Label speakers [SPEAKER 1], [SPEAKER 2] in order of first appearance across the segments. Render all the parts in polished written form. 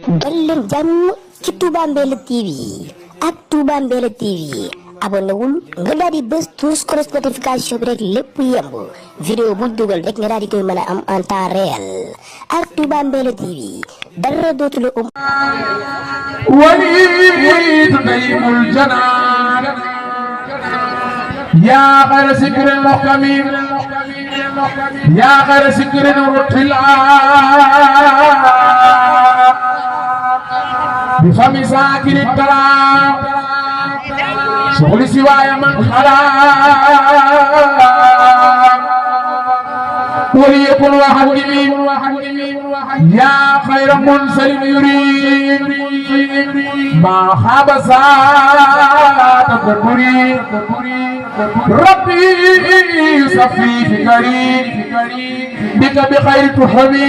[SPEAKER 1] dal leen jàmm ci Touba Mbella TV ak Touba Mbella TV abonné wul nga daal di bës tous cross notification bi rek lépp yemb vidéo bu dugal rek nga daal di koy mën a am en temps réel ak Touba Mbella TV dara dootu la
[SPEAKER 2] وليد نيم الجنان يا غير سكر المحكم يا غير سكر الرتلا بفم ساكن الكلام شغل سواي من خلام وليكن وحكمي يا خير منزل يريد ما خاب ساعة تدبري ربي صفي فكري بك بخير تحمي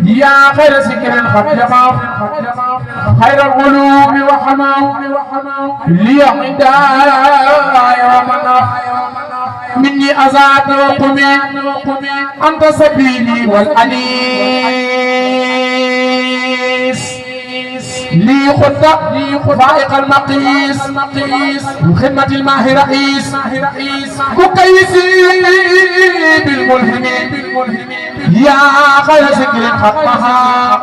[SPEAKER 2] يا خير سكر الخجمة خير الغلوم وحما لي حدايا ومنا مني أزاد وقمي أنت سبيلي والأنيس لي خطة فائق المقيس خدمة الماهر رئيس مكيسي بالملهم يا خير ذكر خطها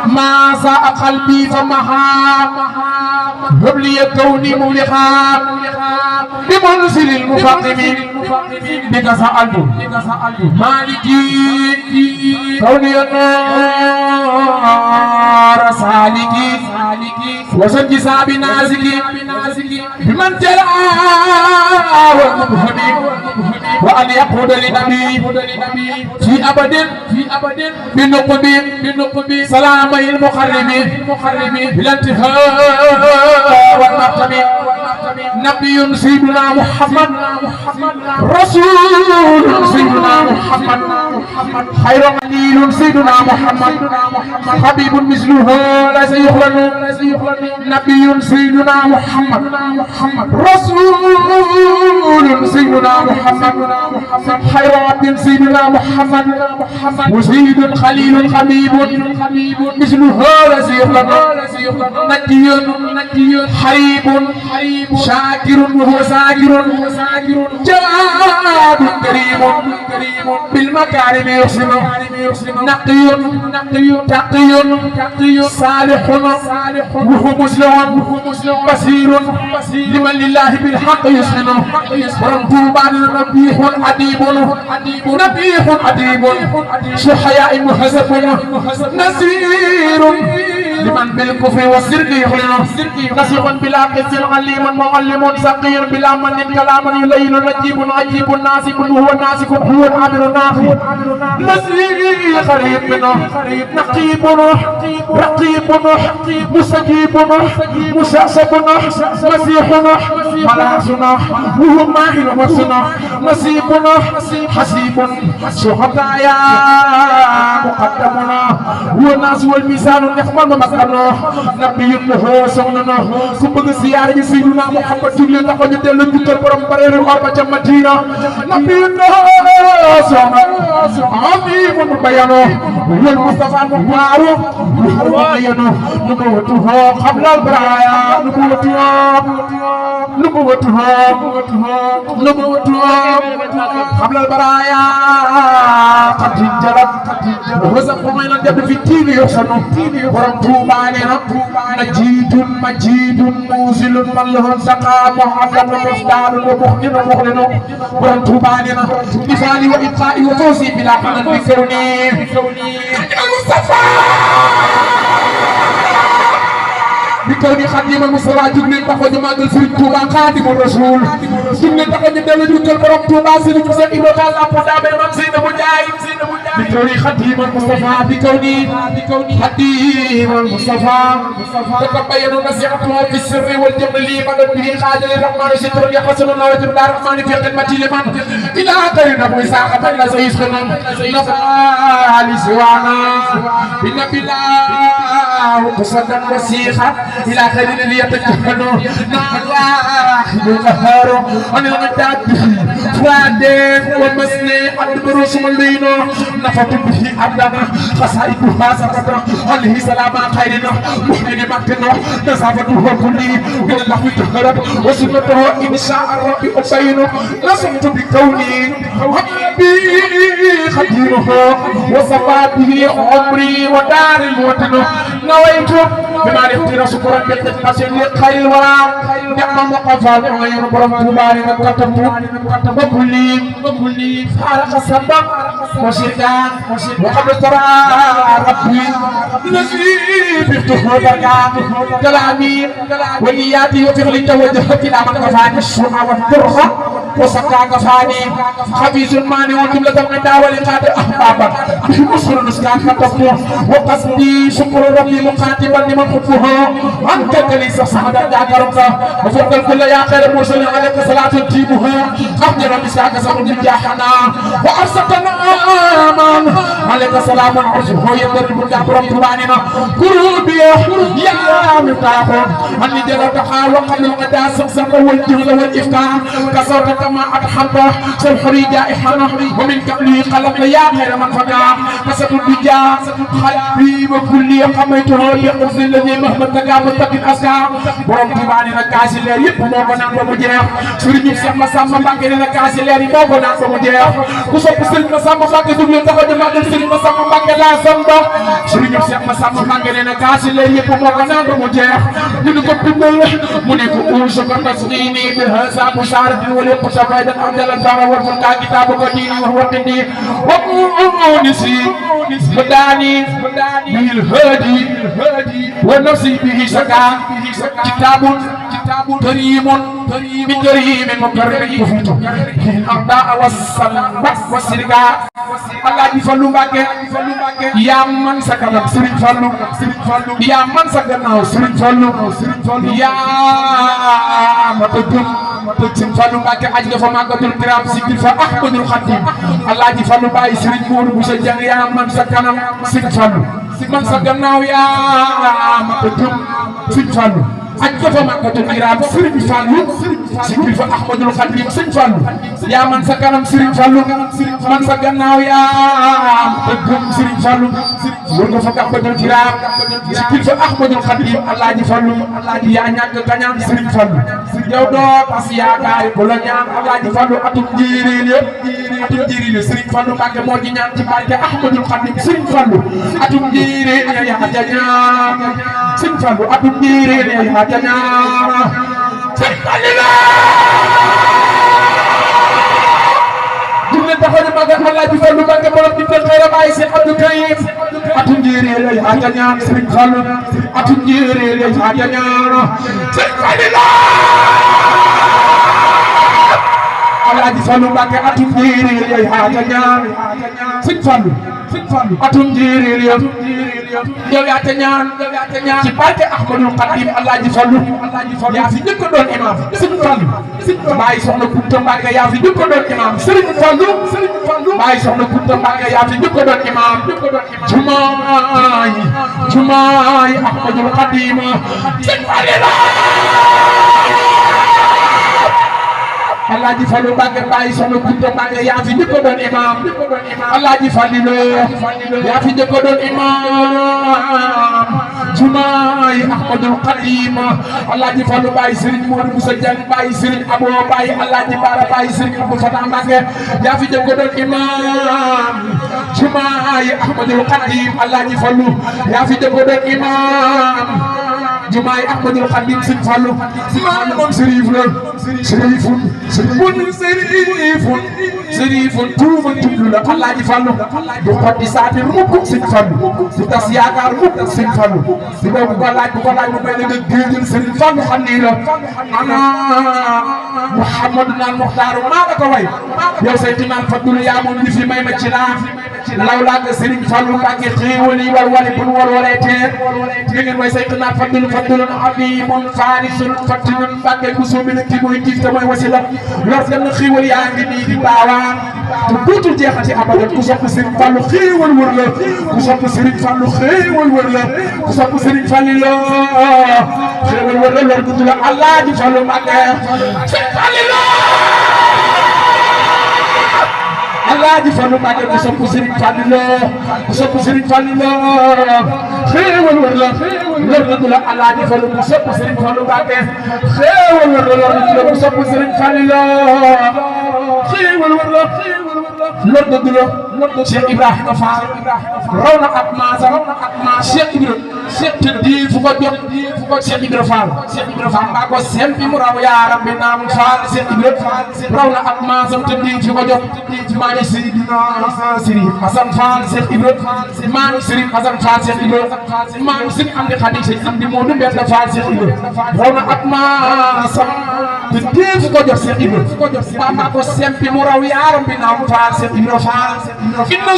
[SPEAKER 2] ما ساء قلبي فمها هب لي كوني مولخا بمنزل المفقم بك سألت مالكي كوني النار سالكي وسد ساب نازكي بمن جرى والمبهم وأن يقود لنبي في أبد بالنقب سلامي المخرب بلا انتهاء والمحتم نبي سيدنا محمد رسول سيدنا محمد خير قليل سيدنا محمد حبيب مثله ليس يخلد نبي سيدنا محمد رسول سيدنا محمد خير عبد سيدنا محمد وسيد خليل حبيب مثله ليس يخلد نجي حريب شاكر وهو ساكر جواد كريم بالمكارم يحسن نقي تقي صالح وهو مسلم بصير لمن لله بالحق يسلم ورمته بعد نبيه أديب شحياء مهذب نسير لمن بالكفر والسرق يخلنا نسيق بلا قسر عليم معلم سقير بلا من كلام يلين نجيب عجيب ناسك وهو ناسك هو العابر ناخي نسيق خريب منه نقيب رقيب مستجيب مساسب مسيحنا ملاسنا وهو ماهر وسنا نسيبنا حسيب شهدايا مقدمنا هو الناس والميزان نحمل مكانه نبي له سوننا كبغ زياره سيدنا محمد جل تخو ñu delu jukal borom bareru orba ca Madina نبي له سوننا عظيم بيانه wal Mustafa mubaru wayano nubuwatuhu قبل البرايا نبوته قبل البرايا قد جرت وزق من الجبل في التين يحسن ورمتو علينا مجيد موزل من له سقى محمد مفتاح ومخدن ومخدن ورمتو علينا مثالي وإبقائي وفوزي بلا حنن بكوني المصطفى بكوني خديم المصطفى جبلين تخو جماغل سيرن توبا خادم الرسول جبلين تخو جدل جوكل borom توبا سيرن جوسف ابو طال ابو دابر مام سيدنا مجاي بكوني خديم المصطفى بكوني خديم المصطفى تتبين نصيحته في السر والجمل لي من به خادم الرحمن ستر يحسن الله وجل الرحمن في خدمتي لمن الى قرن ابو اسحاق بن زيد خنن نفعل سوانا بالنبي الله قصدا وسيخا إلى خير ليتجهنوا نار واحد قهار عن المداد فادين ومسني أدبر سملينا نفت به أبدنا خسائدها سقطنا عليه سلام خيرنا محمد مكتنا نزافته كلي من الله تهرب وسنته إن شاء الرب أبين لصمت بكوني حبيبي خديره وصفى به عمري ودار الوطن نويت بما الاختيار شكرا بالتقاسم لخير الورى نعم مقفى وغير برم تباري نكتب وكلي فارق السبب وشركان وقبل ترى ربي نسيب افتحوا بركات كلامي ونياتي وفغلي توجهت الى من كفاني الشرع والدرخة وسقى كفاني خبيث مانع جملة الغدا ولقاد احبابا بمصر نسكان كتبته وقصدي شكر ربي مخاطبا لمن حبه انت كليس صعدا ذاكرك وفضل كل يا خير مرسل عليك صلاة تجيبها أحمد ربي ساك سبب نجاحنا وأرسلنا آمان عليك سلام عرشه يضرب جابر تباننا قلوبي يا مفتاح أني جلتها وقبل الغدا سقسق والجهل والإفتاء كسرت كما أتحبه سلحري جائحنا ومن قبلي قلب يا خير من فدا كسرت البجاء خلبي وكلي قميته بقصد الذي مهما تقام تقن أسكا برم تباننا كاسي leer yëpp moo ko naan ba mu jeex Serigne Cheikh Massamba Mbacké nee na kaasi leer yi moo ko naan ba mu jeex ku sopp Serigne Massamba Mbacké dugg leen taxaw di màggal Serigne Massamba Mbacké laa samba Serigne Cheikh Massamba Mbacké nee na kaasi leer yëpp moo ko naan ba mu jeex ñu ni ko bindal mu ne ko uusu ko tasdini bi hasa musaratin wala qusa faydan am dalal dara war mun kaa kitaabu ko diini wax waqindi wa unisi badani bil hadi wa nafsi bihi saka kitabun كريم من كريم مكرم كفيت الأعداء والسرقة الله يفعل معك يا من سكن سرين فلو يا من سكن سرين فلو يا متدم سرين فلو معك أجل فما قدر كرام سكر فأحمد الخاتم الله يفعل معي سرين مور بسجن يا من سكن سرين فلو من سكن يا متدم سرين فلو أجل فما قدر كرام سرين فلو سكر فأحمد الخاتم سرين فلو يا من سكن سرين فلو من سكن يا متدم سرين فلو ورغ فك أحمد الكرام سكر فأحمد الخاتم الله يفعل يا ñak kañam Serigne Fallou yow do pass yaakaar ko la ñaan Allah di fallu atum jiiril Serigne Fallou Mbacké moo di ñaan ci barke Ahmadul Khadim Serigne Fallou atum jiiril ya ñaan Serigne Fallou atum jiiril ya ñaan Serigne Fallou taxone maga Allah di Fallou Mbacké borom di tel xeyra baye Cheikh Abdou Karim atum jiiril ya ñaan Serigne Fallou atum jiiril ya ñaan Serigne Fallou Allah di Fallou Mbacké atum jiiril ya ñaan Serigne Fallou atum jiiril yow yaa te ñaan ci barke Ahmadul Khadim Allah di Fallou yaa fi njëkk doon imam Serigne Fallou baay soxna Kunta Mbacké yaa fi njëkk doon imam Serigne Fallou baay soxna Kunta Mbacké yaa fi njëkk doon imam jumaay Ahmadul Khadim Serigne Fallou Allah di Fallou Mbacké baay soxna Kunta Mbacké yaa fi njëkk doon imam Allah di Fallou yaa fi njëkk doon imam jumaay Ahmadul Khadim Allah di Fallou baay Serigne Modou Moussa Diagne baay Serigne Abo baay Allah di Bara baay Serigne Abdou Fatah Mbacké yaa fi njëkk doon imam jumaay Ahmadul Khadim Allah di Fallou yaa fi njëkk doon imam jumaay Ahmadul Khadim Serigne Fallou moom Serif la Serifun tuuma tublu la Allah di Fallou du xotti saati mukk Serigne Fallou du tas yaakaar mukk Serigne Fallou di ko laaj bu may la nga géejal Serigne Fallou xam ni la ana Mouhamadou naan Mokhtar maa la ko way yow sayti naan Fadlu yaa moom li fi may ma ci law laa ko Serigne Fallou Mbacké xéewal yi war bu waree teer ngeen way sayti naan Fadlu alimun farisun fatinun Mbacké ku soomi na ki mooy jiif te mooy wasila lor dem na xéewal yaa ngi nii di baawaan te dootul jeexati abadan ku sopp Serigne Fallou xéewal wër la ku sopp Serigne Fallou xéewal wër la ku sopp Serigne Fallou la xéewal wër la lor gudd la Allah di Fallou Mbacké Serigne Fallou Alaaji Fallu Mbàkke ku sopp Sëriñ Fallu la ku sopp Sëriñ Fallu la xéewal wër la lor na du la Alaaji Fallu ku sopp Sëriñ Fallu Mbàkke xéewal wër la lor na du la ku sopp Sëriñ Fallu la xéewal wër la lor na du la Cheikh Ibrahima Fall raw na ak maasam Cheikh Ibrahima Cheikh te di fu ko jot Cheikh Ibrahima Fall mbaa ko sempi mu raw yaa rabbi naam Fall Cheikh Ibrahima raw na ak maasam te di fu ko jot maami Seydina Serigne Assane Fall Cheikh Ibrahima maami Serigne Assane Fall Cheikh Ibrahima maami Serigne Amdi Khadi Serigne Amdi Modou Mbenda Fall Cheikh Ibrahima raw na ak maasam te di fu ko jot Cheikh Ibrahima mbaa ko sempi mu raw yaa rabbi naam Fall Cheikh Ibrahima Fall inna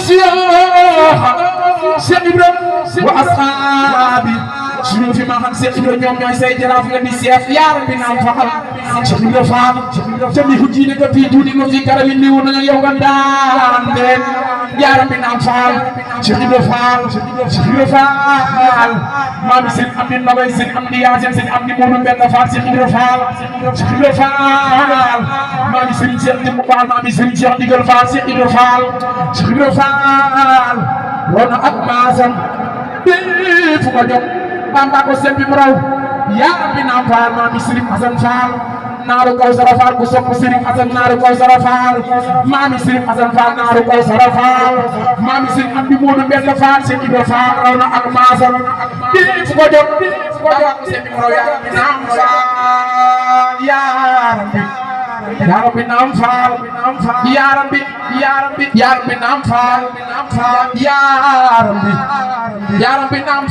[SPEAKER 2] Cheikh Ibrahima wa ashabi sunu fi ma xam Cheikh Ibrahima ñoom ñooy say jaraaf nga di seef yaa rabbi naam Fall Cheikh Ibrahima Fall jami hujjine ko fi juudi no fi karami liwu na yow nga daan den yaa rabbi naam Fall Cheikh Ibrahima Fall Cheikh Ibrahima Fall maami seen am di nabay seen am di yaasin seen am di Modou Mbenda Fall Cheikh Ibrahima Fall Cheikh Ibrahima Fall maami seen Cheikh Dimbu Fall maami seen Cheikh Digal Fall Cheikh Ibrahima Fall Cheikh Ibrahima Fall wona ak maasam fu ko jóg Bamba ko sempi mu raw yaa rabbi naam Fall maami Serigne Assane Fall naaru Kawsara Fall ku sopp Serigne Assane naaru Kawsara Fall maami Serigne Assane Fall naaru Kawsara Fall maami Serigne Amdi Modou Mbenda Fall Cheikh Ibrahima Fall raw na ak maasam fu ko jóg Bamba ko sempi mu raw yaa rabbi naam Fall yaa rabbi naam Fall yaa rabbi naam Fall yaa rabbi naam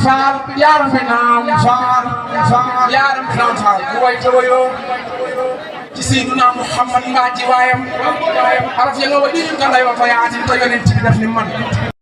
[SPEAKER 2] Fall bu way tawayo ci Seydina Muhammad mbaa ci waayam araf ya nga wa di nga lay wa fa yaatin to yonent bi def ni man